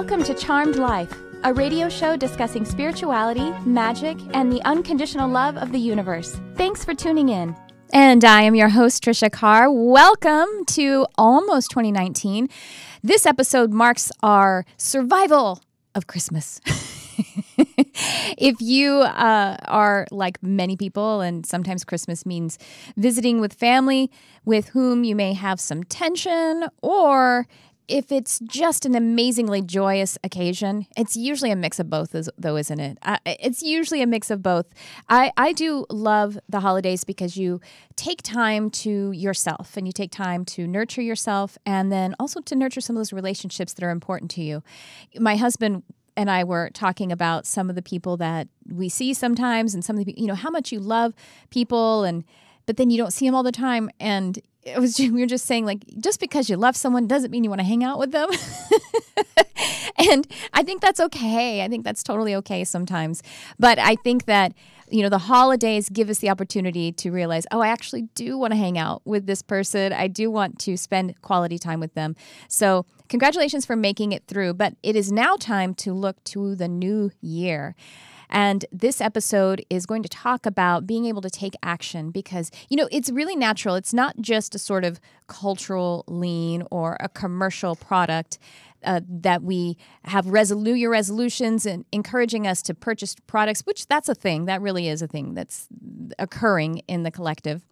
Welcome to Charmed Life, a radio show discussing spirituality, magic, and the unconditional love of the universe. Thanks for tuning in. And I am your host, Tricia Carr. Welcome to almost 2019. This episode marks our survival of Christmas. If you are like many people, and sometimes Christmas means visiting with family with whom you may have some tension, or if it's just an amazingly joyous occasion, it's usually a mix of both, though, isn't it? It's usually a mix of both. I do love the holidays because you take time to yourself and you take time to nurture yourself and then also to nurture some of those relationships that are important to you. My husband and I were talking about some of the people that we see sometimes and some of the, how much you love people but then you don't see them all the time. And we were just saying, like, just because you love someone doesn't mean you want to hang out with them. And I think that's okay. I think that's totally okay sometimes. But I think that, the holidays give us the opportunity to realize, I actually do want to hang out with this person. I do want to spend quality time with them. So congratulations for making it through. But it is now time to look to the new year. And this episode is going to talk about being able to take action because, it's really natural. It's not just a sort of cultural lean or a commercial product that we have your resolutions and encouraging us to purchase products, which that's a thing. That really is a thing that's occurring in the collective.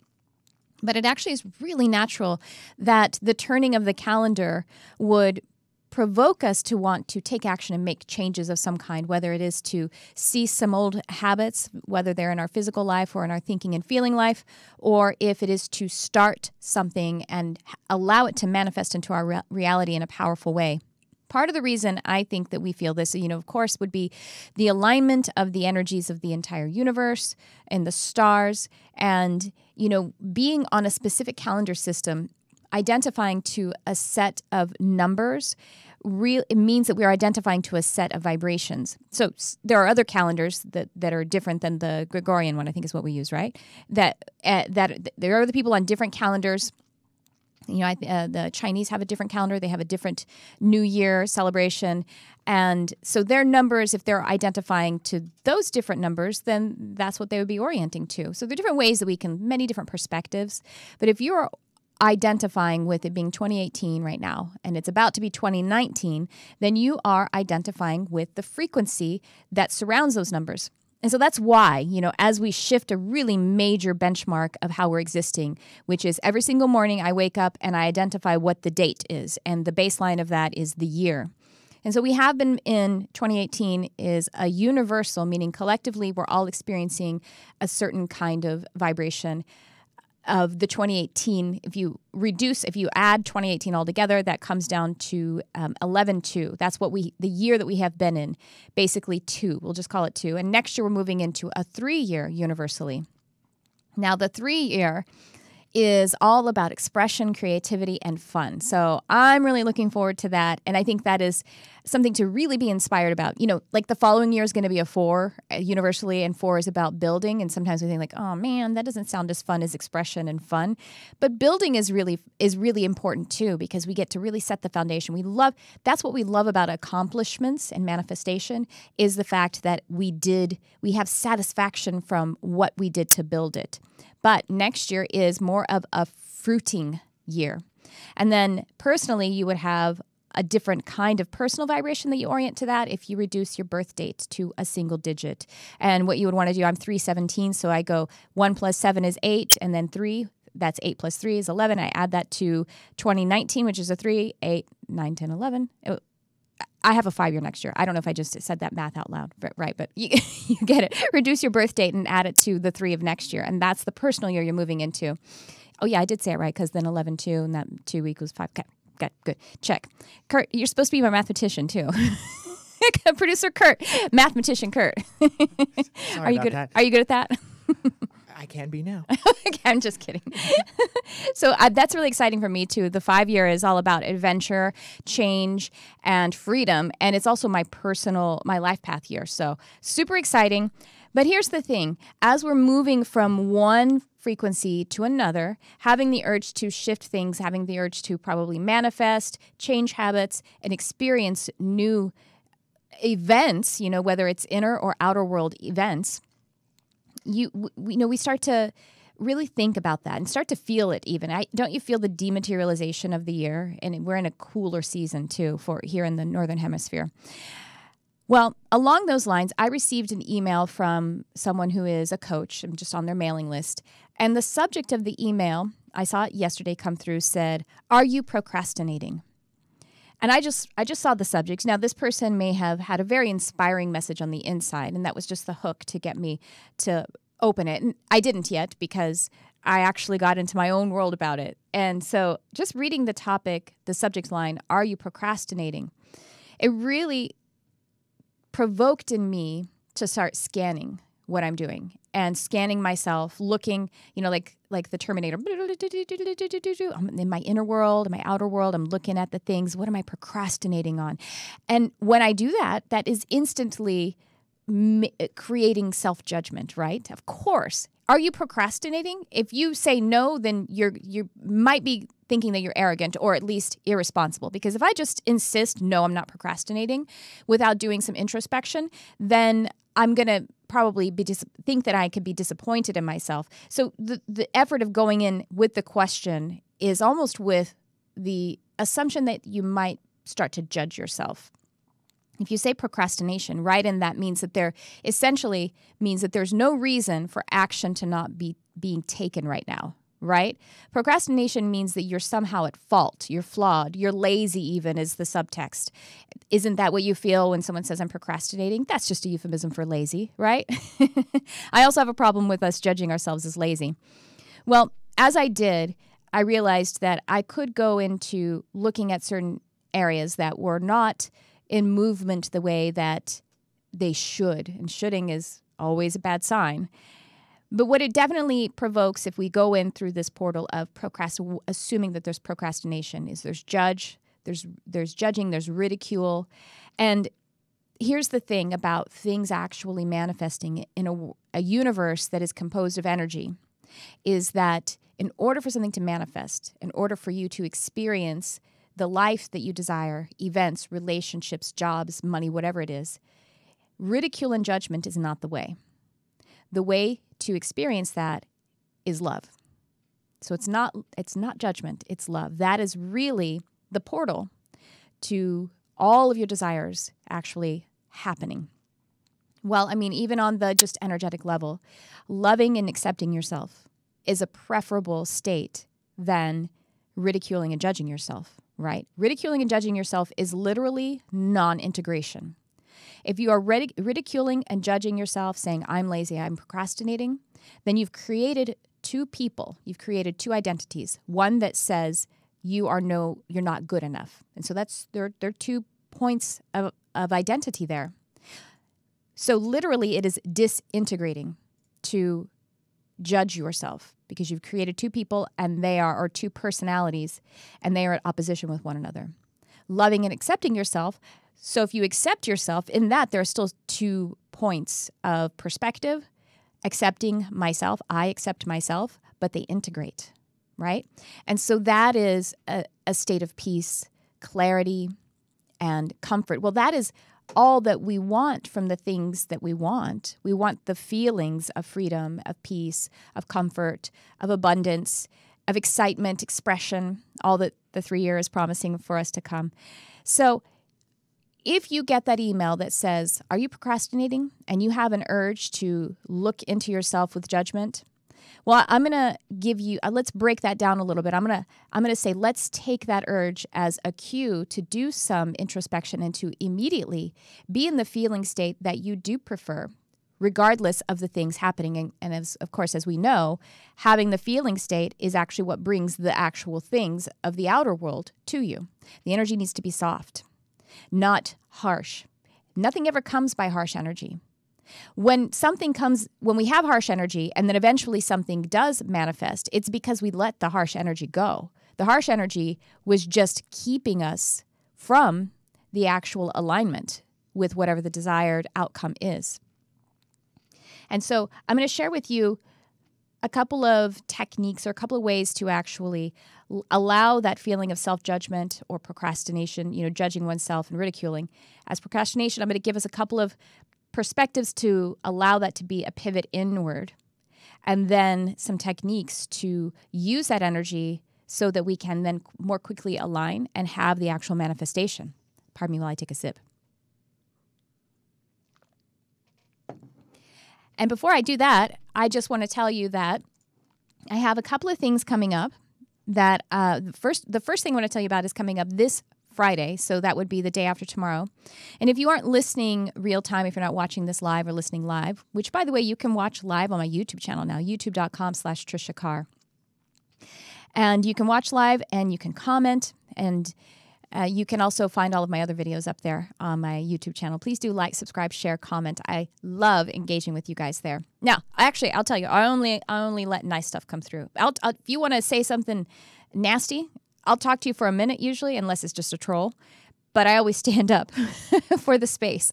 But it actually is really natural that the turning of the calendar would provoke us to want to take action and make changes of some kind, whether it is to cease some old habits, whether they're in our physical life or in our thinking and feeling life, or if it is to start something and allow it to manifest into our reality in a powerful way. Part of the reason I think that we feel this, of course, would be the alignment of the energies of the entire universe and the stars and, being on a specific calendar system, identifying to a set of numbers, it means that we are identifying to a set of vibrations. So there are other calendars that are different than the Gregorian one, I think is what we use, right? That there are the people on different calendars. The Chinese have a different calendar. They have a different New Year celebration. And so their numbers, if they're identifying to those different numbers, then that's what they would be orienting to. So there are different ways that many different perspectives. But if you're identifying with it being 2018 right now, and it's about to be 2019, then you are identifying with the frequency that surrounds those numbers. And so that's why, as we shift a really major benchmark of how we're existing, which is every single morning I wake up and I identify what the date is, and the baseline of that is the year. And so we have been in 2018 is a universal, meaning collectively we're all experiencing a certain kind of vibration of the 2018, if you add 2018 all together, that comes down to 11-2. That's the year that we have been in, basically 2. We'll just call it 2. And next year we're moving into a 3-year universally. Now the 3-year is all about expression, creativity, and fun. So I'm really looking forward to that. And I think that is something to really be inspired about. Like the following year is going to be a 4 universally, and 4 is about building. And sometimes we think like, oh man, that doesn't sound as fun as expression and fun. But building is really important too, because we get to really set the foundation. That's what we love about accomplishments and manifestation, is the fact that we have satisfaction from what we did to build it. But next year is more of a fruiting year. And then personally, you would have a different kind of personal vibration that you orient to that if you reduce your birth date to a single digit. And what you would want to do, I'm 317, so I go 1 plus 7 is 8, and then 3, that's 8 plus 3 is 11. I add that to 2019, which is a 3, 8, 9, 10, 11. I have a 5-year next year. I don't know if I just said that math out loud, right? But you get it. Reduce your birth date and add it to the 3 of next year. And that's the personal year you're moving into. Oh, yeah, I did say it right, because then 11-2, and that 2 equals 5. Okay, good. Check. Kurt, you're supposed to be my mathematician, too. Producer Kurt. Mathematician Kurt. Sorry Are you about good? that. Are you good at that? I can be now. I'm just kidding. So that's really exciting for me, too. The 5-year is all about adventure, change, and freedom. And it's also my life path year. So super exciting. But here's the thing. As we're moving from one frequency to another, having the urge to shift things, having the urge to probably manifest, change habits, and experience new events, whether it's inner or outer world events, we start to really think about that and start to feel it even. Don't you feel the dematerialization of the year? And we're in a cooler season too for here in the Northern Hemisphere. Well, along those lines, I received an email from someone who is a coach. I'm just on their mailing list. And the subject of the email, I saw it yesterday come through, said, "Are you procrastinating?" And I just saw the subject. Now, this person may have had a very inspiring message on the inside, and that was just the hook to get me to open it. And I didn't yet because I actually got into my own world about it. And so just reading the topic, the subject line, "Are you procrastinating?" It really provoked in me to start scanning what I'm doing and scanning myself, looking, like the Terminator. I'm in my inner world, in my outer world. I'm looking at the things. What am I procrastinating on? And when I do that, that is instantly creating self-judgment, right? Of course. Are you procrastinating? If you say no, then you might be thinking that you're arrogant or at least irresponsible. Because if I just insist, no, I'm not procrastinating, without doing some introspection, then I'm going to probably think that I could be disappointed in myself. So the effort of going in with the question is almost with the assumption that you might start to judge yourself. If you say procrastination, right, and that means that there's no reason for action to not be being taken right now, right? Procrastination means that you're somehow at fault, you're flawed, you're lazy even is the subtext. Isn't that what you feel when someone says I'm procrastinating? That's just a euphemism for lazy, right? I also have a problem with us judging ourselves as lazy. Well, as I did, I realized that I could go into looking at certain areas that were not in movement the way that they should. And shoulding is always a bad sign. But what it definitely provokes if we go in through this portal of assuming that there's procrastination is there's judging, there's ridicule. And here's the thing about things actually manifesting in a universe that is composed of energy is that in order for something to manifest, in order for you to experience the life that you desire, events, relationships, jobs, money, whatever it is, ridicule and judgment is not the way. The way to experience that is love. So it's not judgment, it's love. That is really the portal to all of your desires actually happening. Well, I mean, even on the just energetic level, loving and accepting yourself is a preferable state than ridiculing and judging yourself. Right? Ridiculing and judging yourself is literally non-integration. If you are ridiculing and judging yourself, saying, I'm lazy, I'm procrastinating, then you've created two people. You've created two identities. One that says you're not good enough. And so there are 2 points of identity there. So literally it is disintegrating to judge yourself because you've created two people and or two personalities and they are at opposition with one another. Loving and accepting yourself. So if you accept yourself, in that there are still 2 points of perspective. Accepting myself, I accept myself, but they integrate, right? And so that is a state of peace, clarity, and comfort. Well, that is all that we want from the things that we want. We want the feelings of freedom, of peace, of comfort, of abundance, of excitement, expression, all that the 3 years is promising for us to come. So if you get that email that says, are you procrastinating? And you have an urge to look into yourself with judgment, well, I'm going to give you, let's break that down a little bit. I'm going to say, let's take that urge as a cue to do some introspection and to immediately be in the feeling state that you do prefer, regardless of the things happening. And of course, as we know, having the feeling state is actually what brings the actual things of the outer world to you. The energy needs to be soft, not harsh. Nothing ever comes by harsh energy. When we have harsh energy and then eventually something does manifest, it's because we let the harsh energy go. The harsh energy was just keeping us from the actual alignment with whatever the desired outcome is. And so I'm going to share with you a couple of techniques or a couple of ways to actually allow that feeling of self-judgment or procrastination, judging oneself and ridiculing as procrastination. I'm going to give us a couple of perspectives to allow that to be a pivot inward, and then some techniques to use that energy so that we can then more quickly align and have the actual manifestation. Pardon me while I take a sip. And before I do that, I just want to tell you that I have a couple of things coming up that the first thing I want to tell you about is coming up this Friday, so that would be the day after tomorrow. And if you aren't listening real time, if you're not watching this live or listening live, which, by the way, you can watch live on my YouTube channel now, youtube.com/Tricia Carr. And you can watch live and you can comment, and you can also find all of my other videos up there on my YouTube channel. Please do like, subscribe, share, comment. I love engaging with you guys there. Now, I'll tell you, I only let nice stuff come through. If you want to say something nasty, I'll talk to you for a minute usually, unless it's just a troll. But I always stand up for the space,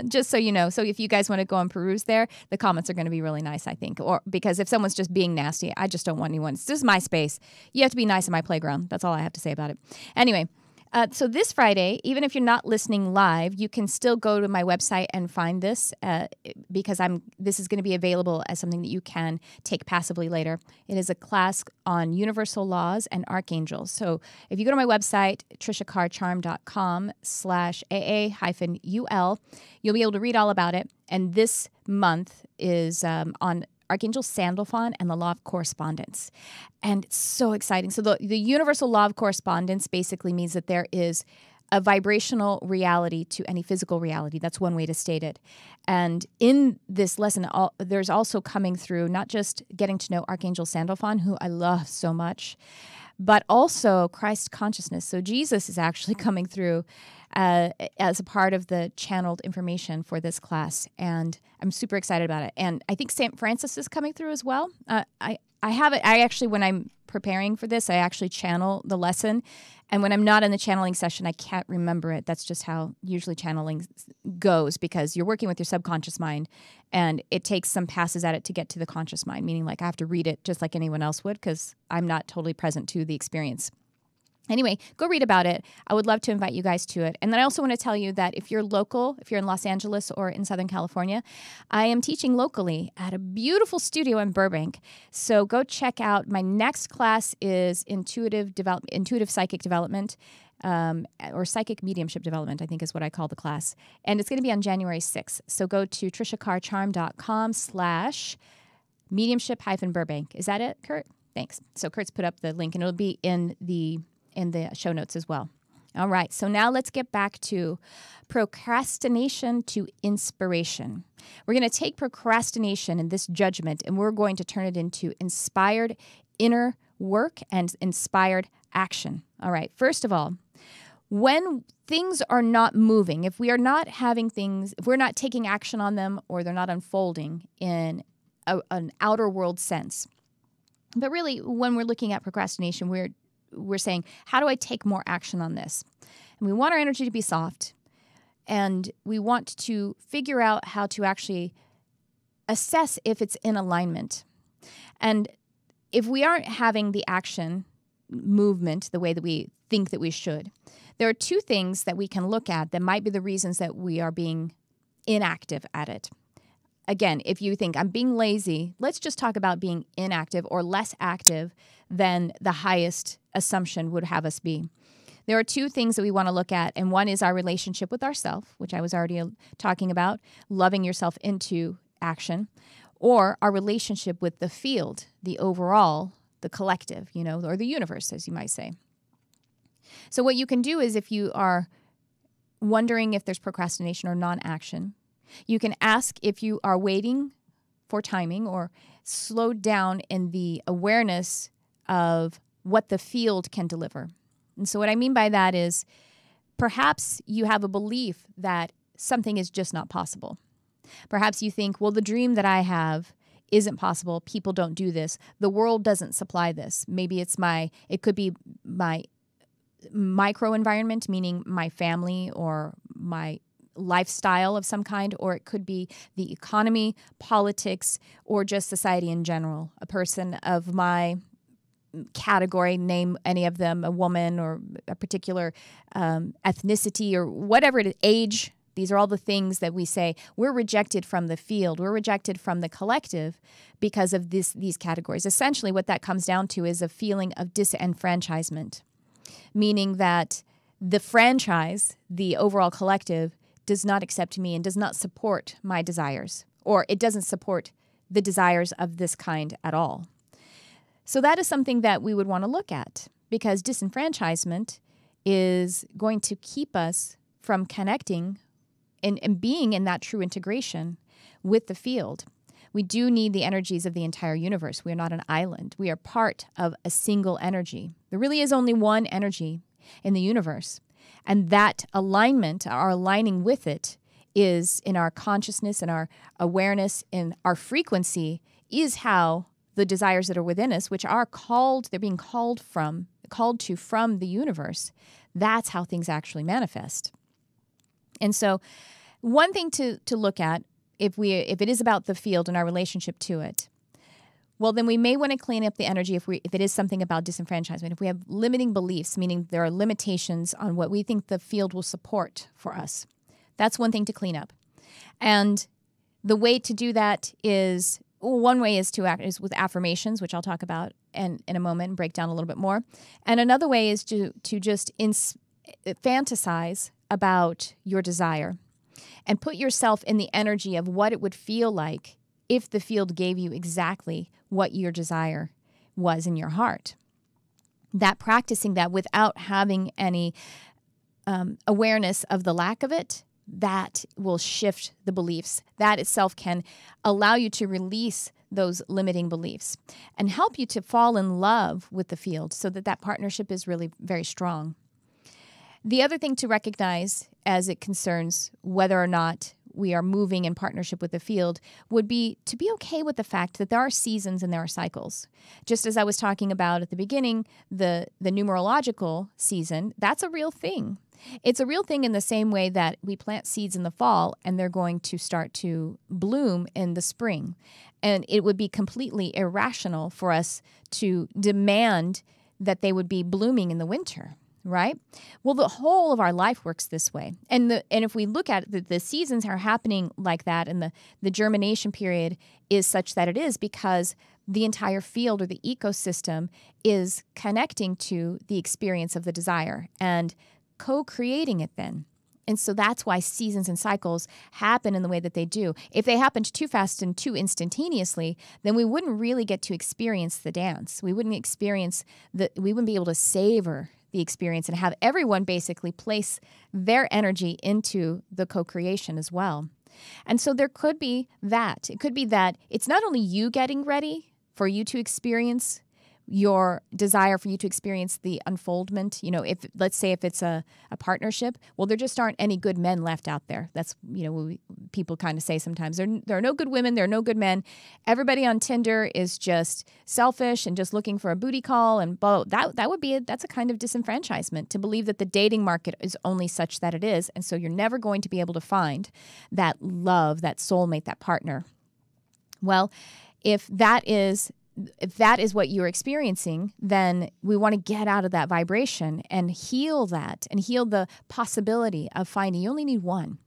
just so you know. So if you guys want to go and peruse there, the comments are going to be really nice, I think. Or because if someone's just being nasty, I just don't want anyone. This is my space. You have to be nice in my playground. That's all I have to say about it. Anyway. So this Friday, even if you're not listening live, you can still go to my website and find this because this is going to be available as something that you can take passively later. It is a class on universal laws and archangels. So if you go to my website, triciacarcharm.com/AA-UL, you'll be able to read all about it. And this month is on Archangel Sandalphon and the Law of Correspondence. And it's so exciting. So the universal law of correspondence basically means that there is a vibrational reality to any physical reality. That's one way to state it. And in this lesson, there's also coming through not just getting to know Archangel Sandalphon, who I love so much, but also Christ consciousness. So Jesus is actually coming through as a part of the channeled information for this class, and I'm super excited about it. And I think St. Francis is coming through as well. I have it. I actually, when I'm preparing for this, I actually channel the lesson, and when I'm not in the channeling session, I can't remember it. That's just how usually channeling goes, because you're working with your subconscious mind, and it takes some passes at it to get to the conscious mind, meaning like I have to read it just like anyone else would, because I'm not totally present to the experience. Anyway, go read about it. I would love to invite you guys to it. And then I also want to tell you that if you're local, if you're in Los Angeles or in Southern California, I am teaching locally at a beautiful studio in Burbank. So go check out. My next class is intuitive psychic development, or psychic mediumship development, I think is what I call the class. And it's going to be on January 6th. So go to triciacarcharm.com/mediumship-Burbank. Is that it, Kurt? Thanks. So Kurt's put up the link, and it'll be in the show notes as well. All right, so now let's get back to procrastination to inspiration. We're going to take procrastination and this judgment, and we're going to turn it into inspired inner work and inspired action. All right, first of all, when things are not moving, if we are not having things, if we're not taking action on them, or they're not unfolding in an outer world sense, but really when we're looking at procrastination, we're saying, how do I take more action on this? And we want our energy to be soft, and we want to figure out how to actually assess if it's in alignment. And if we aren't having the action movement the way that we think that we should, there are two things that we can look at that might be the reasons that we are being inactive at it. Again, if you think I'm being lazy, let's just talk about being inactive or less active than the highest assumption would have us be. There are two things that we want to look at, and one is our relationship with ourselves, which I was already talking about, loving yourself into action, or our relationship with the field, the overall, the collective, or the universe, as you might say. So what you can do is, if you are wondering if there's procrastination or non-action, you can ask if you are waiting for timing or slowed down in the awareness of what the field can deliver. And so what I mean by that is perhaps you have a belief that something is just not possible. Perhaps you think, well, the dream that I have isn't possible. People don't do this. The world doesn't supply this. Maybe it could be my micro environment, meaning my family or my lifestyle of some kind, or it could be the economy, politics, or just society in general. A person of my category, name any of them, a woman or a particular ethnicity or whatever it is, age. These are all the things that we say we're rejected from the field. We're rejected from the collective because of these categories. Essentially, what that comes down to is a feeling of disenfranchisement, meaning that the franchise, the overall collective, does not accept me and does not support my desires, or it doesn't support the desires of this kind at all. So that is something that we would want to look at, because disenfranchisement is going to keep us from connecting and being in that true integration with the field. We do need the energies of the entire universe. We are not an island. We are part of a single energy. There really is only one energy in the universe. And that alignment, our aligning with it, is in our consciousness and our awareness and our frequency, is how the desires that are within us, which are they're being called to from the universe, that's how things actually manifest. And so one thing to look at, if it is about the field and our relationship to it, well, then we may want to clean up the energy if it is something about disenfranchisement. If we have limiting beliefs, meaning there are limitations on what we think the field will support for us, that's one thing to clean up. And the way to do that is, one way is with affirmations, which I'll talk about in a moment and break down a little bit more. And another way is to just fantasize about your desire and put yourself in the energy of what it would feel like if the field gave you exactly what your desire was in your heart. That practicing that without having any awareness of the lack of it, that will shift the beliefs. That itself can allow you to release those limiting beliefs and help you to fall in love with the field so that partnership is really very strong. The other thing to recognize as it concerns whether or not we are moving in partnership with the field would be to be okay with the fact that there are seasons and there are cycles. Just as I was talking about at the beginning, the numerological season, that's a real thing. It's a real thing in the same way that we plant seeds in the fall and they're going to start to bloom in the spring. And it would be completely irrational for us to demand that they would be blooming in the winter, right? Well, the whole of our life works this way. And if we look at it, the seasons are happening like that, and the germination period is such that it is because the entire field or the ecosystem is connecting to the experience of the desire and co-creating it then. And so that's why seasons and cycles happen in the way that they do. If they happened too fast and too instantaneously, then we wouldn't really get to experience the dance. We wouldn't be able to savor the experience and have everyone basically place their energy into the co-creation as well. And so there could be that. It could be that it's not only you getting ready for you to experience your desire, for you to experience the unfoldment. You know, let's say if it's a partnership, well, there just aren't any good men left out there. That's, what people kind of say sometimes. There are no good women, there are no good men. Everybody on Tinder is just selfish and just looking for a booty call, and blah. That's a kind of disenfranchisement to believe that the dating market is only such that it is, and so you're never going to be able to find that love, that soulmate, that partner. Well, if that is what you're experiencing, then we want to get out of that vibration and heal that and heal the possibility of finding. You only need one.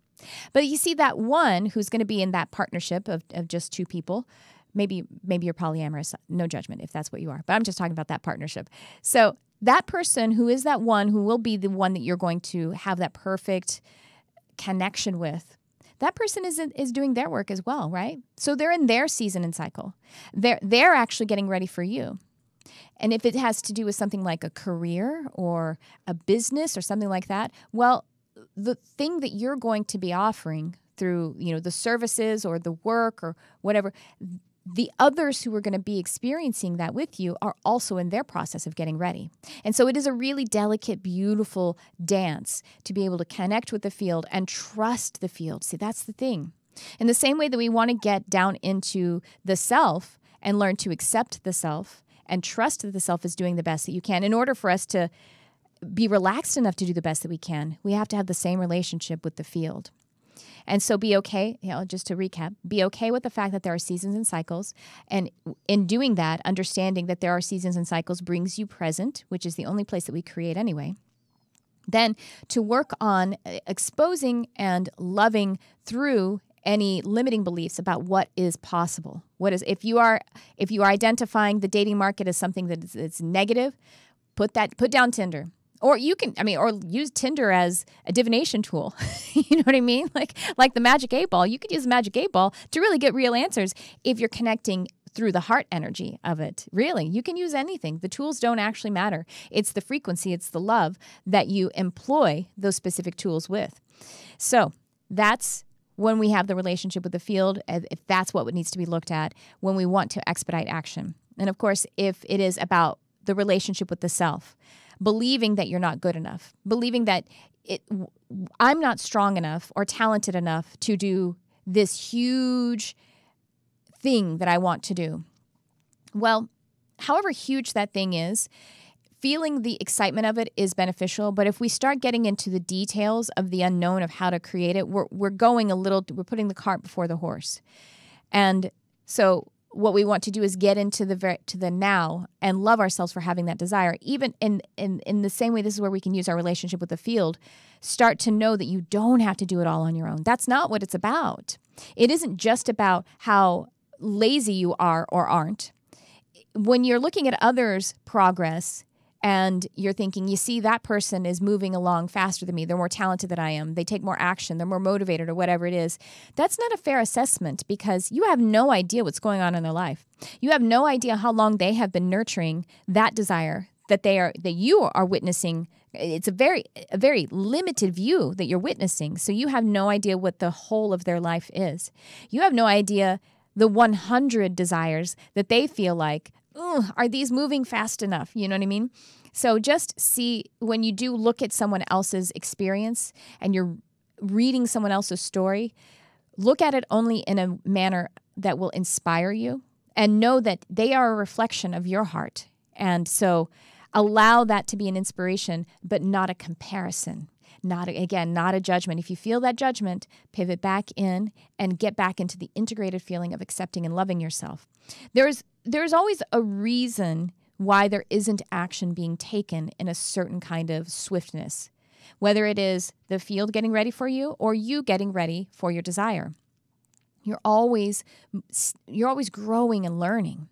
But you see, that one who's going to be in that partnership of just two people, maybe you're polyamorous, no judgment if that's what you are, but I'm just talking about that partnership. So that person who is that one who will be the one that you're going to have that perfect connection with, that person is doing their work as well, right? So they're in their season and cycle. They're actually getting ready for you. And if it has to do with something like a career or a business or something like that, well, the thing that you're going to be offering through, the services or the work or whatever, the others who are going to be experiencing that with you are also in their process of getting ready. And so it is a really delicate, beautiful dance to be able to connect with the field and trust the field. See, that's the thing. In the same way that we want to get down into the self and learn to accept the self and trust that the self is doing the best that you can, in order for us to be relaxed enough to do the best that we can, we have to have the same relationship with the field. And so be okay, just to recap, be okay with the fact that there are seasons and cycles. And in doing that, understanding that there are seasons and cycles brings you present, which is the only place that we create anyway. Then to work on exposing and loving through any limiting beliefs about what is possible. If you are identifying the dating market as something that is negative, put down Tinder. Or you can, or use Tinder as a divination tool. You know what I mean? Like the magic 8-ball. You could use the magic 8-ball to really get real answers if you're connecting through the heart energy of it. Really, you can use anything. The tools don't actually matter. It's the frequency, it's the love that you employ those specific tools with. So that's when we have the relationship with the field, if that's what needs to be looked at, when we want to expedite action. And of course, if it is about the relationship with the self, believing that you're not good enough, believing that I'm not strong enough or talented enough to do this huge thing that I want to do. Well, however huge that thing is, feeling the excitement of it is beneficial. But if we start getting into the details of the unknown of how to create it, we're putting the cart before the horse. And so what we want to do is get into the now and love ourselves for having that desire. Even in the same way, this is where we can use our relationship with the field. Start to know that you don't have to do it all on your own. That's not what it's about. It isn't just about how lazy you are or aren't. When you're looking at others' progress and you're thinking, you see, that person is moving along faster than me. They're more talented than I am. They take more action. They're more motivated or whatever it is. That's not a fair assessment because you have no idea what's going on in their life. You have no idea how long they have been nurturing that desire that you are witnessing. It's a very limited view that you're witnessing. So you have no idea what the whole of their life is. You have no idea the 100 desires that they feel like, are these moving fast enough? You know what I mean? So just see, when you do look at someone else's experience and you're reading someone else's story, look at it only in a manner that will inspire you and know that they are a reflection of your heart. And so allow that to be an inspiration, but not a comparison. Not a judgment. If you feel that judgment, pivot back in and get back into the integrated feeling of accepting and loving yourself. There's always a reason why there isn't action being taken in a certain kind of swiftness, whether it is the field getting ready for you or you getting ready for your desire. You're always growing and learning.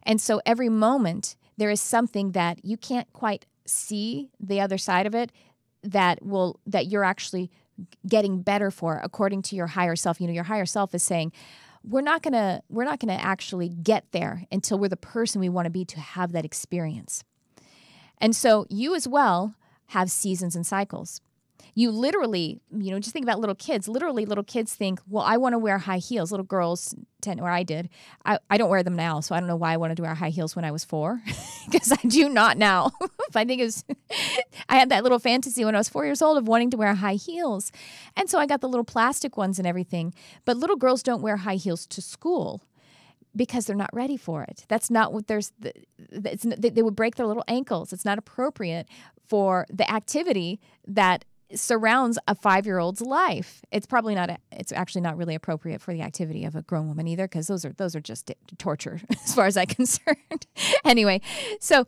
And so every moment there is something that you can't quite see the other side of it that you're actually getting better for according to your higher self. You know, your higher self is saying, we're not gonna actually get there until we're the person we want to be to have that experience. And so you as well have seasons and cycles. You literally, just think about little kids. Literally, little kids think, well, I want to wear high heels. Little girls tend, or I did. I don't wear them now, so I don't know why I wanted to wear high heels when I was 4, because I do not now. I think I had that little fantasy when I was 4 years old of wanting to wear high heels. And so I got the little plastic ones and everything. But little girls don't wear high heels to school because they're not ready for it. That's not what they would break their little ankles. It's not appropriate for the activity that surrounds a 5-year-old's life. It's actually not really appropriate for the activity of a grown woman either, because those are just torture as far as I'm concerned. Anyway, so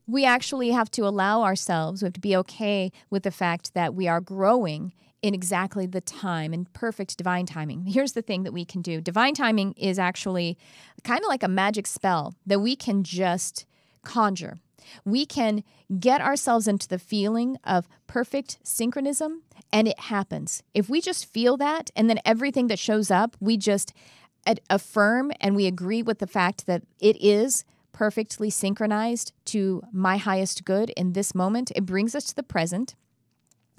we actually have to allow ourselves, we have to be okay with the fact that we are growing in exactly the time and perfect divine timing. Here's the thing that we can do. Divine timing is actually kind of like a magic spell that we can just conjure. We can get ourselves into the feeling of perfect synchronism, and it happens. If we just feel that, and then everything that shows up, we just affirm and we agree with the fact that it is perfectly synchronized to my highest good in this moment, it brings us to the present.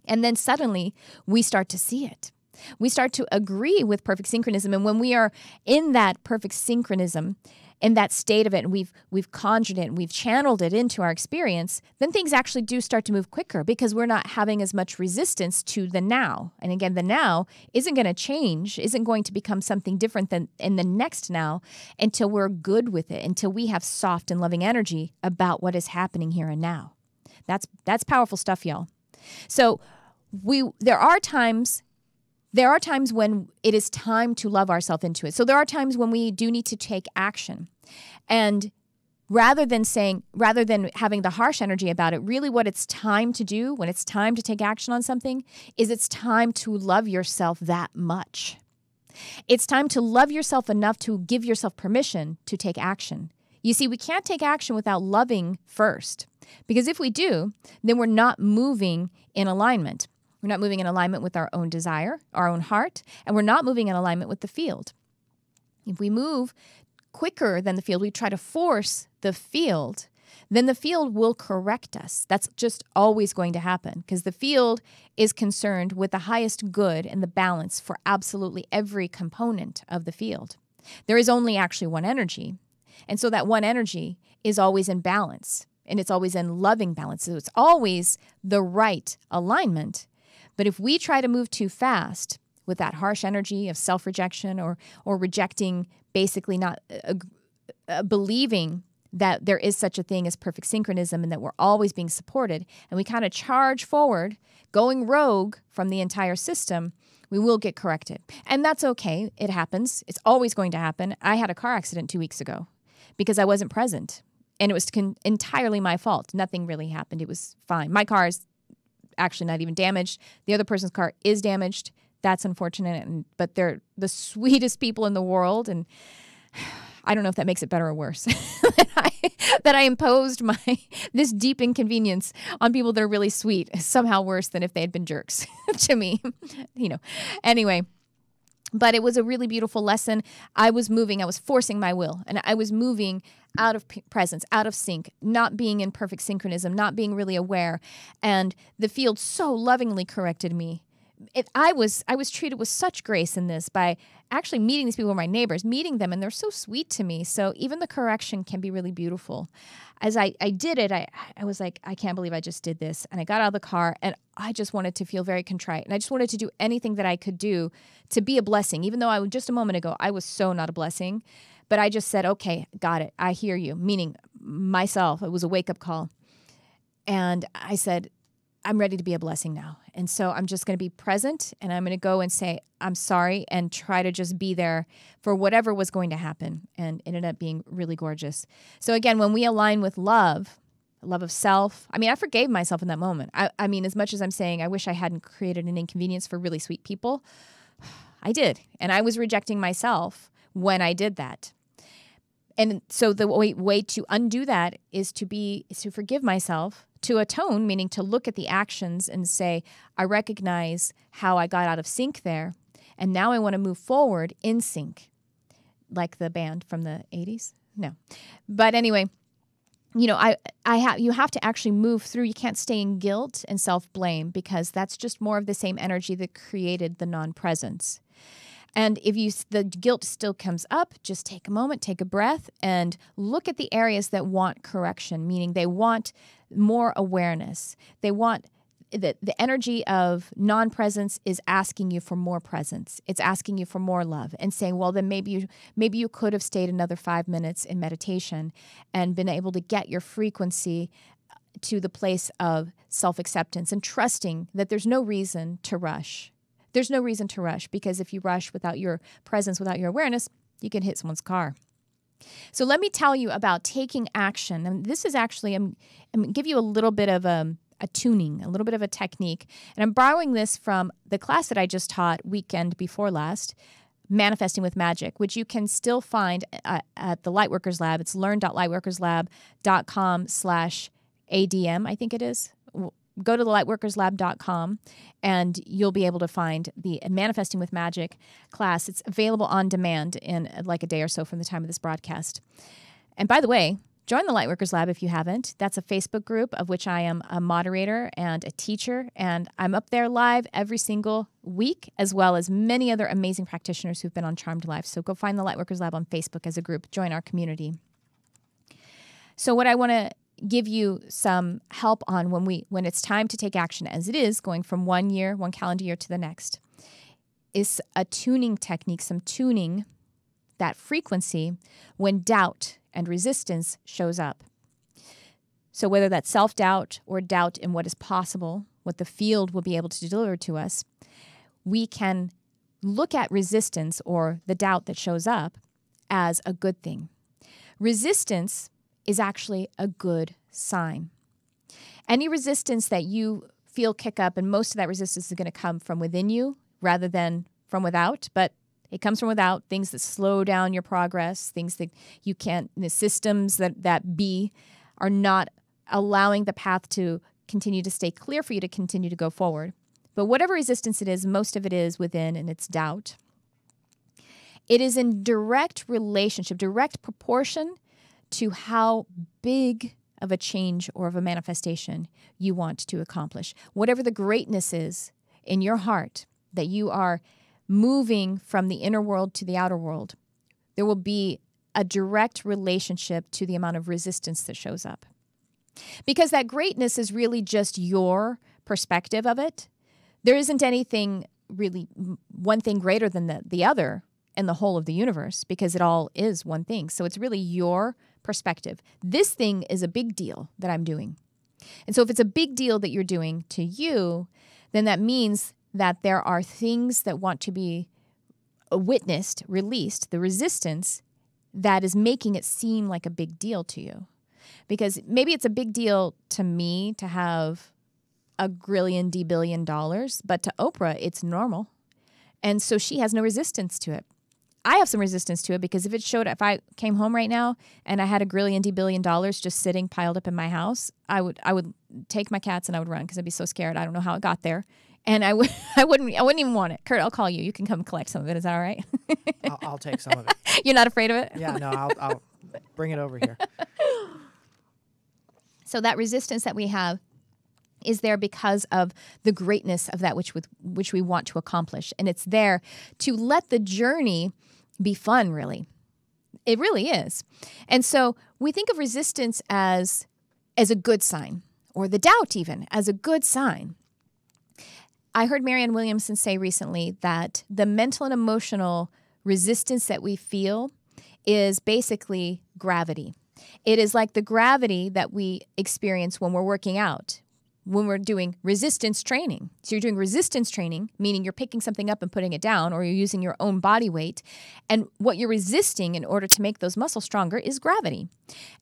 And then suddenly we start to see it. We start to agree with perfect synchronism. And when we are in that perfect synchronism, in that state of it, and we've conjured it and we've channeled it into our experience, then things actually do start to move quicker because we're not having as much resistance to the now. And again, the now isn't going to change, isn't going to become something different than in the next now until we're good with it, until we have soft and loving energy about what is happening here and now. That's powerful stuff, y'all. So there are times there are times when it is time to love ourselves into it. So there are times when we do need to take action. And rather than having the harsh energy about it, really what it's time to do when it's time to take action on something is it's time to love yourself that much. It's time to love yourself enough to give yourself permission to take action. You see, we can't take action without loving first, because if we do, then we're not moving in alignment. We're not moving in alignment with our own desire, our own heart, and we're not moving in alignment with the field. If we move quicker than the field, we try to force the field, then the field will correct us. That's just always going to happen because the field is concerned with the highest good and the balance for absolutely every component of the field. There is only actually one energy. And so that one energy is always in balance, and it's always in loving balance. So it's always the right alignment. But if we try to move too fast with that harsh energy of self-rejection or rejecting, basically not believing that there is such a thing as perfect synchronism and that we're always being supported, and we kind of charge forward, going rogue from the entire system, we will get corrected. And that's okay. It happens. It's always going to happen. I had a car accident 2 weeks ago because I wasn't present, and it was entirely my fault. Nothing really happened. It was fine. My car is actually not even damaged. The other person's car is damaged. That's unfortunate, but they're the sweetest people in the world, and I don't know if that makes it better or worse that I imposed this deep inconvenience on people that are really sweet. Somehow worse than if they had been jerks to me, Anyway, but it was a really beautiful lesson. I was forcing my will, and I was moving out of presence, out of sync, not being in perfect synchronism, not being really aware, and the field so lovingly corrected me. I was treated with such grace in this by actually meeting these people, my neighbors, meeting them, and they're so sweet to me. So even the correction can be really beautiful. As I did it, I was like, I can't believe I just did this. And I got out of the car, and I just wanted to feel very contrite. And I just wanted to do anything that I could do to be a blessing, even though just a moment ago, I was so not a blessing. But I just said, okay, got it. I hear you, meaning myself. It was a wake-up call. And I said, I'm ready to be a blessing now. And so I'm just going to be present, and I'm going to go and say, I'm sorry, and try to just be there for whatever was going to happen. And it ended up being really gorgeous. So again, when we align with love of self, I forgave myself in that moment. I mean, as much as I'm saying, I wish I hadn't created an inconvenience for really sweet people, I did. And I was rejecting myself when I did that. And so the way to undo that is to forgive myself, to atone, meaning to look at the actions and say, I recognize how I got out of sync there, and now I want to move forward in sync, like the band from the 80s. No. But anyway, you have to actually move through. You can't stay in guilt and self-blame because that's just more of the same energy that created the non-presence. And if the guilt still comes up, just take a moment, take a breath, and look at the areas that want correction, meaning they want more awareness. They want the energy of non-presence is asking you for more presence. It's asking you for more love and saying, well, then maybe you could have stayed another 5 minutes in meditation and been able to get your frequency to the place of self-acceptance and trusting that there's no reason to rush. There's no reason to rush, because if you rush without your presence, without your awareness, you can hit someone's car. So let me tell you about taking action. And this is actually, I'm going to give you a little bit of a tuning, a little bit of a technique. And I'm borrowing this from the class that I just taught weekend before last, Manifesting with Magic, which you can still find at the Lightworkers Lab. It's learn.lightworkerslab.com/ADM, I think it is. Go to the lightworkerslab.com and you'll be able to find the Manifesting with Magic class. It's available on demand in like a day or so from the time of this broadcast. And by the way, join the Lightworkers Lab if you haven't. That's a Facebook group of which I am a moderator and a teacher, and I'm up there live every single week, as well as many other amazing practitioners who've been on Charmed Life. So go find the Lightworkers Lab on Facebook as a group. Join our community. So what I want to give you some help on when it's time to take action, as it is going from one calendar year to the next, is a tuning technique, some tuning that frequency when doubt and resistance shows up. So whether that's self-doubt or doubt in what is possible, what the field will be able to deliver to us, we can look at resistance or the doubt that shows up as a good thing. Resistance is actually a good sign. Any resistance that you feel kick up, and most of that resistance is going to come from within you rather than from without, but it comes from without, things that slow down your progress, things that you can't, the systems that are not allowing the path to continue to stay clear for you to continue to go forward. But whatever resistance it is, most of it is within, and it's doubt. It is in direct relationship, direct proportion to how big of a change or of a manifestation you want to accomplish. Whatever the greatness is in your heart, that you are moving from the inner world to the outer world, there will be a direct relationship to the amount of resistance that shows up. Because that greatness is really just your perspective of it. There isn't anything really, one thing greater than the other in the whole of the universe, because it all is one thing. So it's really your perspective. This thing is a big deal that I'm doing. And so if it's a big deal that you're doing to you, then that means that there are things that want to be witnessed, released, the resistance that is making it seem like a big deal to you. Because maybe it's a big deal to me to have a grillion, D-billion dollars, but to Oprah, it's normal. And so she has no resistance to it. I have some resistance to it because if I came home right now and I had a grillion, D-billion dollars just sitting piled up in my house, I would take my cats and I would run because I'd be so scared. I don't know how it got there. And I wouldn't even want it. Kurt, I'll call you. You can come collect some of it. Is that all right? I'll take some of it. You're not afraid of it? Yeah, no, I'll bring it over here. So that resistance that we have is there because of the greatness of that which we want to accomplish. And it's there to let the journey be fun, really. It really is. And so we think of resistance as a good sign, or the doubt even as a good sign. I heard Marianne Williamson say recently that the mental and emotional resistance that we feel is basically gravity. It is like the gravity that we experience when we're working out, when we're doing resistance training. So you're doing resistance training, meaning you're picking something up and putting it down, or you're using your own body weight. And what you're resisting in order to make those muscles stronger is gravity.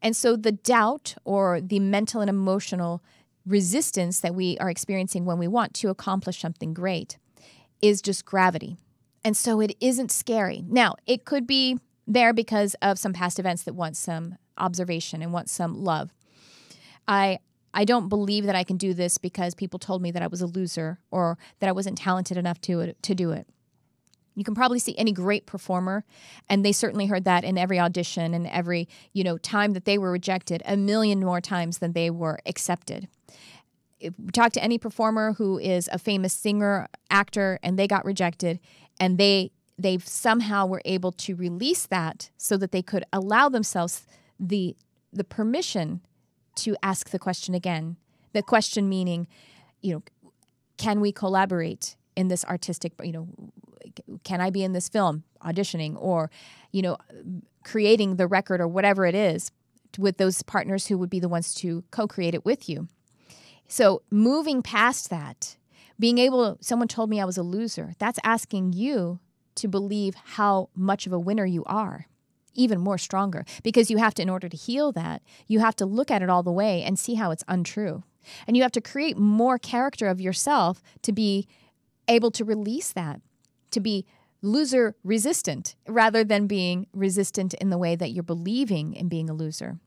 And so the doubt or the mental and emotional resistance that we are experiencing when we want to accomplish something great is just gravity. And so it isn't scary. Now, it could be there because of some past events that want some observation and want some love. I don't believe that I can do this because people told me that I was a loser or that I wasn't talented enough to do it. You can probably see any great performer, and they certainly heard that in every audition and every, time that they were rejected, a million more times than they were accepted. If we talk to any performer who is a famous singer, actor, and they got rejected, and they somehow were able to release that so that they could allow themselves the permission to ask the question again. The question meaning, can we collaborate in this artistic, can I be in this film auditioning or, creating the record or whatever it is with those partners who would be the ones to co-create it with you. So moving past that, someone told me I was a loser. That's asking you to believe how much of a winner you are, even more stronger, because you have to, in order to heal that, you have to look at it all the way and see how it's untrue. And you have to create more character of yourself to be able to release that, to be loser resistant rather than being resistant in the way that you're believing in being a loser.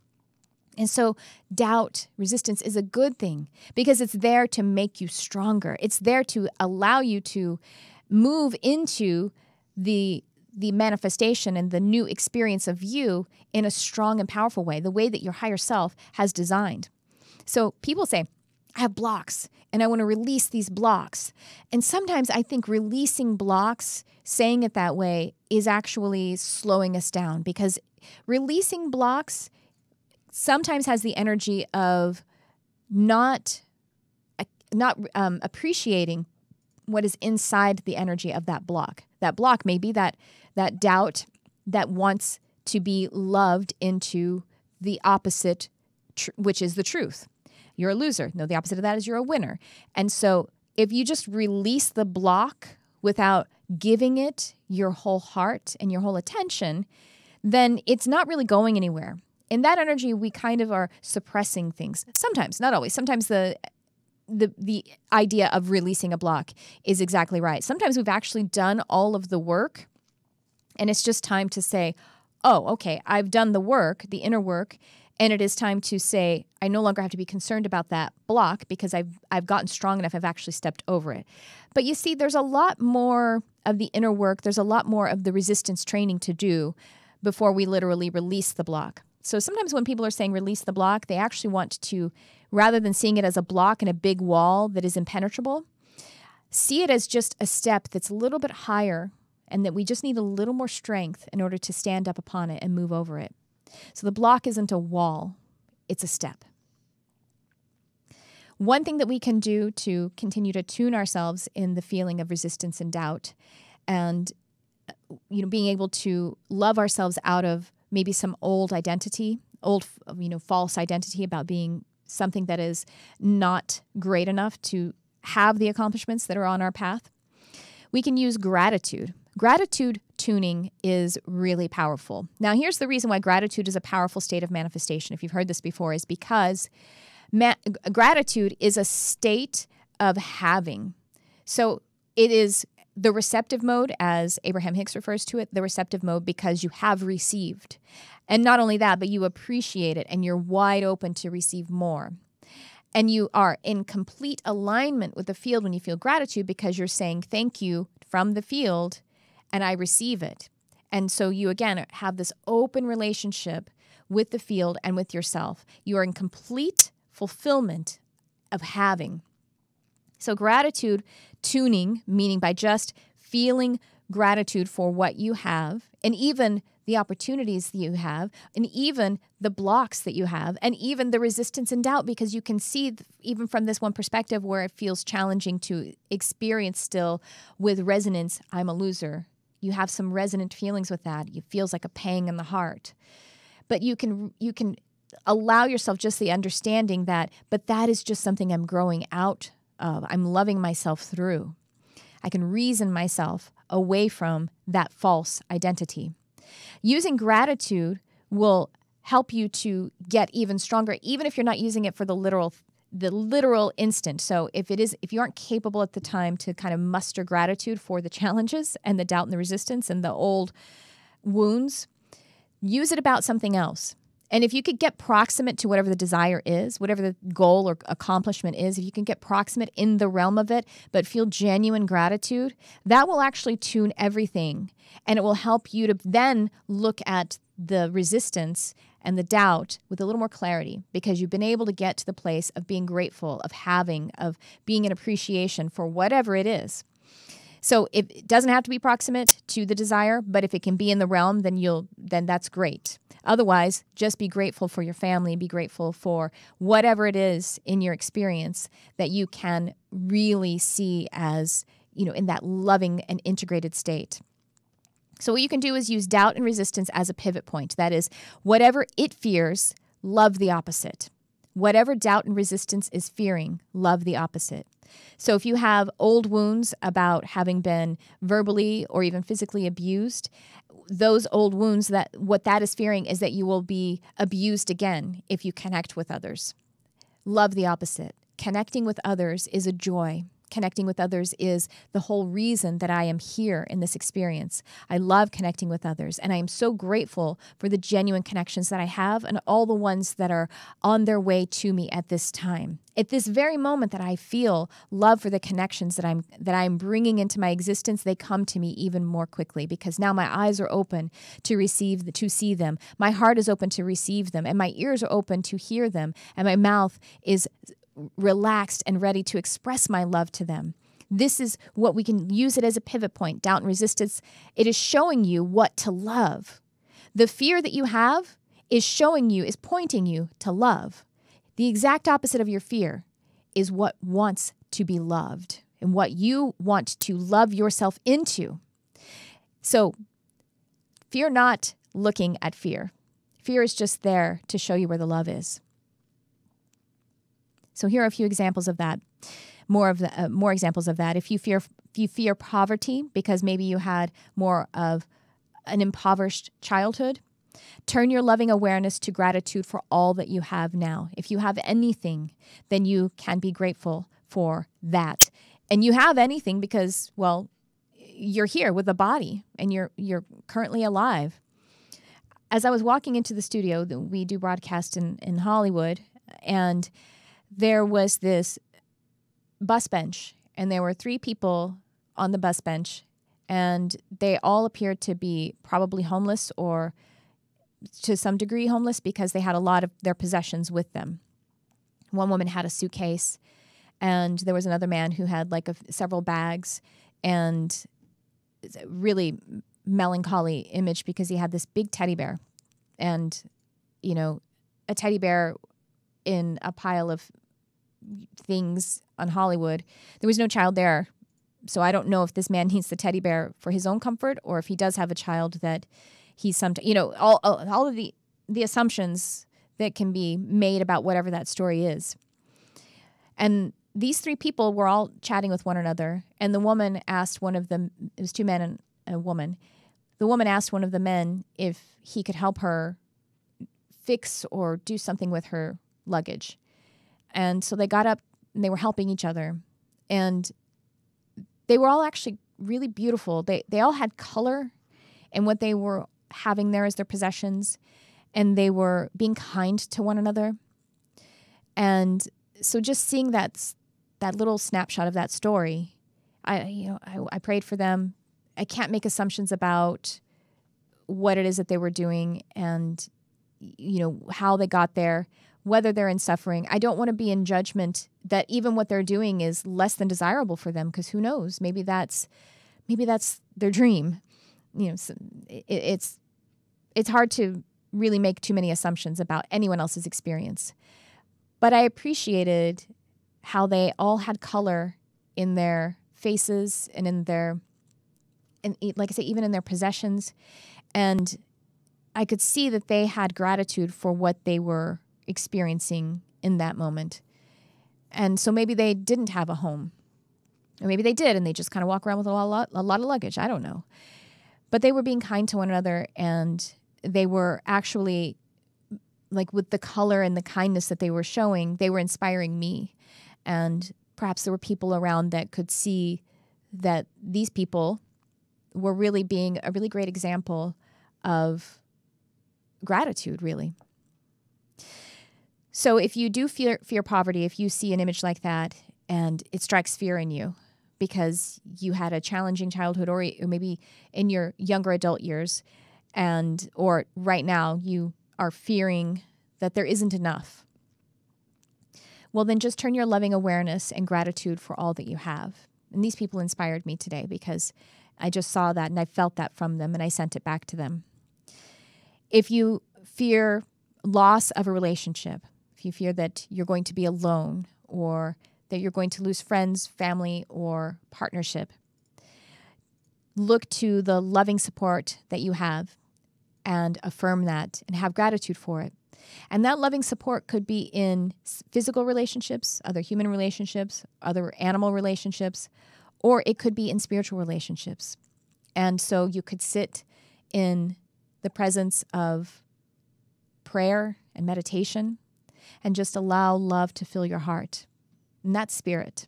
And so doubt, resistance is a good thing because it's there to make you stronger. It's there to allow you to move into the manifestation and the new experience of you in a strong and powerful way, the way that your higher self has designed. So people say, I have blocks and I want to release these blocks. And sometimes I think releasing blocks, saying it that way, is actually slowing us down because releasing blocks sometimes has the energy of not appreciating what is inside the energy of that block. That block may be that doubt that wants to be loved into the opposite, which is the truth. You're a loser. No, the opposite of that is you're a winner. And so if you just release the block without giving it your whole heart and your whole attention, then it's not really going anywhere. In that energy, we kind of are suppressing things. Sometimes, not always. Sometimes the idea of releasing a block is exactly right. Sometimes we've actually done all of the work, and it's just time to say, oh, okay, I've done the work, the inner work, and it is time to say, I no longer have to be concerned about that block because I've gotten strong enough, I've actually stepped over it. But you see, there's a lot more of the inner work, there's a lot more of the resistance training to do before we literally release the block. So sometimes when people are saying release the block, they actually want to, rather than seeing it as a block and a big wall that is impenetrable, see it as just a step that's a little bit higher and that we just need a little more strength in order to stand up upon it and move over it. So the block isn't a wall, it's a step. One thing that we can do to continue to tune ourselves in the feeling of resistance and doubt and being able to love ourselves out of maybe some old identity, false identity about being something that is not great enough to have the accomplishments that are on our path. We can use gratitude. Gratitude tuning is really powerful. Now, here's the reason why gratitude is a powerful state of manifestation. If you've heard this before, is because gratitude is a state of having. So it is the receptive mode, as Abraham Hicks refers to it, the receptive mode because you have received. And not only that, but you appreciate it and you're wide open to receive more. And you are in complete alignment with the field when you feel gratitude because you're saying thank you from the field and I receive it. And so you, again, have this open relationship with the field and with yourself. You are in complete fulfillment of having. So gratitude tuning, meaning by just feeling gratitude for what you have, and even the opportunities that you have, and even the blocks that you have, and even the resistance and doubt, because you can see, even from this one perspective where it feels challenging to experience still with resonance, I'm a loser. You have some resonant feelings with that. It feels like a pang in the heart. But you can allow yourself just the understanding that, but that is just something I'm growing out of. I'm loving myself through. I can reason myself away from that false identity. Using gratitude will help you to get even stronger, even if you're not using it for the literal instant. So if you aren't capable at the time to kind of muster gratitude for the challenges and the doubt and the resistance and the old wounds, use it about something else. And if you could get proximate to whatever the desire is, whatever the goal or accomplishment is, if you can get proximate in the realm of it, but feel genuine gratitude, that will actually tune everything. And it will help you to then look at the resistance and the doubt with a little more clarity because you've been able to get to the place of being grateful, of having, of being in appreciation for whatever it is. So it doesn't have to be proximate to the desire, but if it can be in the realm, then that's great. Otherwise, just be grateful for your family, be grateful for whatever it is in your experience that you can really see as, in that loving and integrated state. So what you can do is use doubt and resistance as a pivot point. That is, whatever it fears, love the opposite. Whatever doubt and resistance is fearing, love the opposite. So if you have old wounds about having been verbally or even physically abused, those old wounds, what that is fearing is that you will be abused again if you connect with others. Love the opposite. Connecting with others is a joy. Connecting with others is the whole reason that I am here in this experience. I love connecting with others, and I am so grateful for the genuine connections that I have and all the ones that are on their way to me at this time. At this very moment that I feel love for the connections that I'm bringing into my existence, they come to me even more quickly because now my eyes are open to see them. My heart is open to receive them, and my ears are open to hear them, and my mouth is relaxed and ready to express my love to them. This is what we can use it as a pivot point. Doubt and resistance, it is showing you what to love. The fear that you have is pointing you to love. The exact opposite of your fear is what wants to be loved and what you want to love yourself into. So fear not looking at fear. Fear is just there to show you where the love is. So here are a few examples of that. more examples of that. If you fear poverty because maybe you had more of an impoverished childhood, turn your loving awareness to gratitude for all that you have now. If you have anything, then you can be grateful for that. And you have anything because, well, you're here with a body and you're currently alive. As I was walking into the studio, we do broadcast in Hollywood, and there was this bus bench, and there were 3 people on the bus bench, and they all appeared to be probably homeless or to some degree homeless because they had a lot of their possessions with them. One woman had a suitcase, and there was another man who had like several bags, and it's a really melancholy image because he had this big teddy bear, and, you know, a teddy bear in a pile of things on Hollywood. There was no child there, so I don't know if this man needs the teddy bear for his own comfort or if he does have a child that he's all of the assumptions that can be made about whatever that story is. And these 3 people were all chatting with one another, and the woman asked one of them, it was 2 men and a woman, the woman asked one of the men if he could help her fix or do something with her luggage. And so they got up and they were helping each other. And they were all actually really beautiful. They all had color in what they were having there as their possessions, and they were being kind to one another. And so just seeing that little snapshot of that story, I prayed for them. I can't make assumptions about what it is that they were doing and, you know, how they got there, whether they're in suffering. I don't want to be in judgment that even what they're doing is less than desirable for them, because who knows? Maybe that's their dream. You know, so it's hard to really make too many assumptions about anyone else's experience. But I appreciated how they all had color in their faces and in their, and like I say, even in their possessions. And I could see that they had gratitude for what they were experiencing in that moment. And so maybe they didn't have a home, or maybe they did, and they just kind of walk around with a lot of luggage. I don't know. But they were being kind to one another, and they were actually, like, with the color and the kindness that they were showing, they were inspiring me. And perhaps there were people around that could see that these people were really being a really great example of gratitude, really. So if you do fear poverty, if you see an image like that and it strikes fear in you because you had a challenging childhood, or maybe in your younger adult years, or right now you are fearing that there isn't enough, well, then just turn your loving awareness and gratitude for all that you have. And these people inspired me today because I just saw that and I felt that from them, and I sent it back to them. If you fear loss of a relationship, if you fear that you're going to be alone, or that you're going to lose friends, family, or partnership, look to the loving support that you have and affirm that and have gratitude for it. And that loving support could be in physical relationships, other human relationships, other animal relationships, or it could be in spiritual relationships. And so you could sit in the presence of prayer and meditation and just allow love to fill your heart. And that's spirit.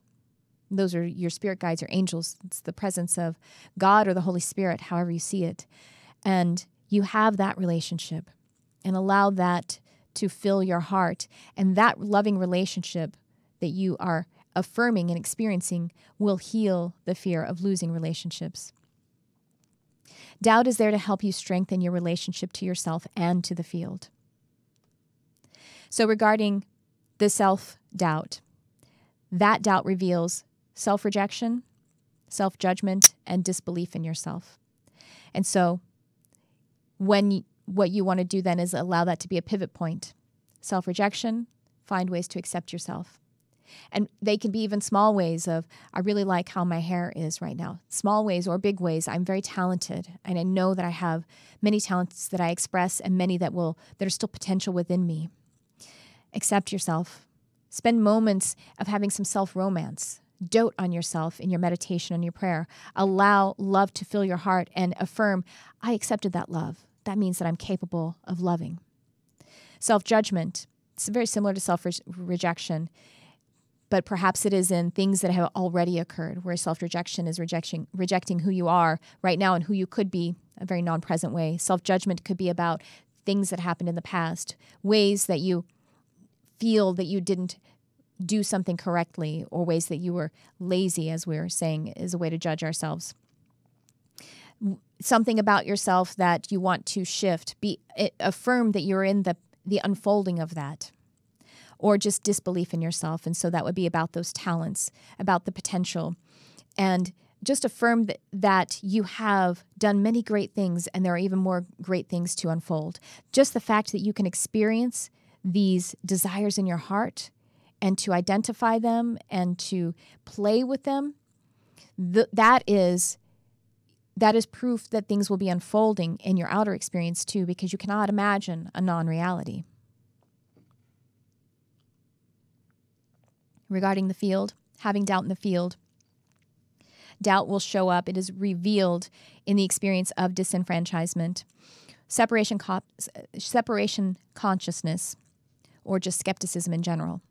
Those are your spirit guides, your angels. It's the presence of God or the Holy Spirit, however you see it. And you have that relationship, and allow that to fill your heart. And that loving relationship that you are affirming and experiencing will heal the fear of losing relationships. Doubt is there to help you strengthen your relationship to yourself and to the field. So regarding the self-doubt, that doubt reveals self-rejection, self-judgment, and disbelief in yourself. And so what you want to do then is allow that to be a pivot point. Self-rejection, find ways to accept yourself. And they can be even small ways of, I really like how my hair is right now. Small ways or big ways, I'm very talented. And I know that I have many talents that I express and many that are still potential within me. Accept yourself. Spend moments of having some self-romance. dote on yourself in your meditation and your prayer. Allow love to fill your heart and affirm, I accepted that love. That means that I'm capable of loving. Self-judgment, it's very similar to self-rejection, but perhaps it is in things that have already occurred, where self-rejection is rejecting who you are right now and who you could be, a very non-present way. Self-judgment could be about things that happened in the past, ways that you feel that you didn't do something correctly, or ways that you were lazy, as we were saying, is a way to judge ourselves. Something about yourself that you want to shift, affirm that you're in the unfolding of that, or just disbelief in yourself. And so that would be about those talents, about the potential, and just affirm that you have done many great things and there are even more great things to unfold. Just the fact that you can experience these desires in your heart and to identify them and to play with them, that is proof that things will be unfolding in your outer experience too, because you cannot imagine a non-reality. Regarding the field, having doubt in the field, doubt will show up. It is revealed in the experience of disenfranchisement, separation consciousness, or just skepticism in general.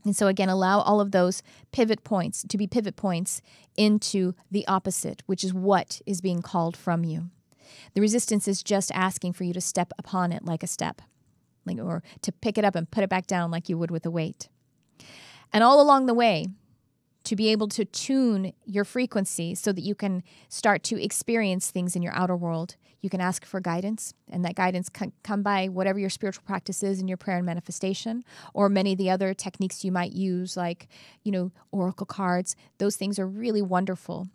And so again, allow all of those pivot points to be pivot points into the opposite, which is what is being called from you. The resistance is just asking for you to step upon it like a step, or to pick it up and put it back down like you would with a weight. And all along the way, to be able to tune your frequency so that you can start to experience things in your outer world. You can ask for guidance, and that guidance can come by whatever your spiritual practice is in your prayer and manifestation, or many of the other techniques you might use, like, oracle cards. Those things are really wonderful.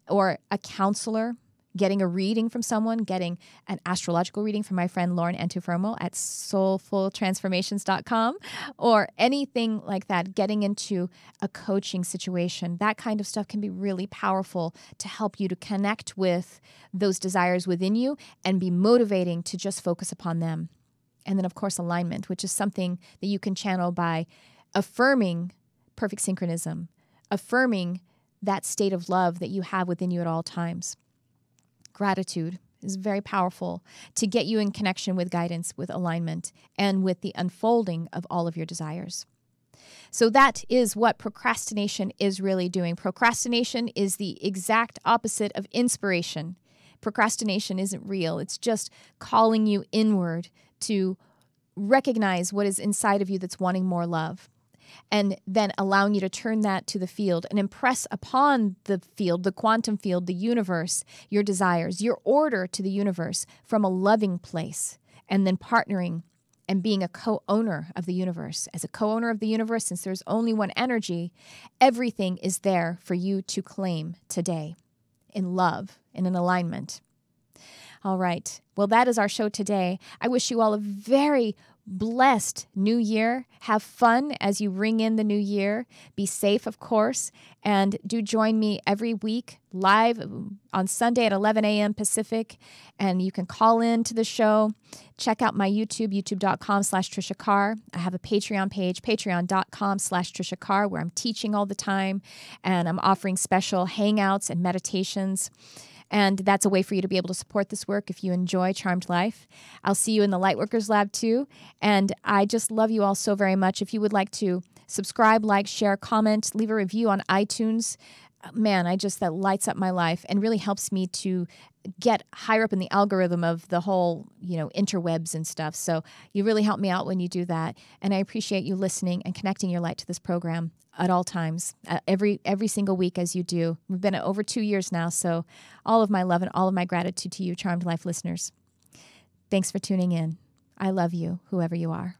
Or a counselor, getting a reading from someone, getting an astrological reading from my friend Lauren Antufermo at soulfultransformations.com, or anything like that, getting into a coaching situation. That kind of stuff can be really powerful to help you to connect with those desires within you and be motivating to just focus upon them. And then, of course, alignment, which is something that you can channel by affirming perfect synchronism, affirming that state of love that you have within you at all times. Gratitude is very powerful to get you in connection with guidance, with alignment, and with the unfolding of all of your desires. So that is what procrastination is really doing. Procrastination is the exact opposite of inspiration. Procrastination isn't real. It's just calling you inward to recognize what is inside of you that's wanting more love, and then allowing you to turn that to the field and impress upon the field, the quantum field, the universe, your desires, your order to the universe from a loving place, and then partnering and being a co-owner of the universe. As a co-owner of the universe, since there's only one energy, everything is there for you to claim today in love, in an alignment. All right. Well, that is our show today. I wish you all a very blessed new year. Have fun as you ring in the new year. Be safe, of course, and do join me every week live on Sunday at 11 a.m. Pacific, and you can call in to the show. Check out my YouTube, youtube.com/Tricia Carr. I have a Patreon page, patreon.com/Tricia Carr, where I'm teaching all the time, and I'm offering special hangouts and meditations. And that's a way for you to be able to support this work if you enjoy Charmed Life. I'll see you in the Lightworkers Lab too. And I just love you all so very much. If you would like to subscribe, like, share, comment, leave a review on iTunes, man, that lights up my life and really helps me to get higher up in the algorithm of the whole, interwebs and stuff. So you really help me out when you do that. And I appreciate you listening and connecting your light to this program at all times, every single week as you do. We've been at over 2 years now, so all of my love and all of my gratitude to you, Charmed Life listeners. Thanks for tuning in. I love you, whoever you are.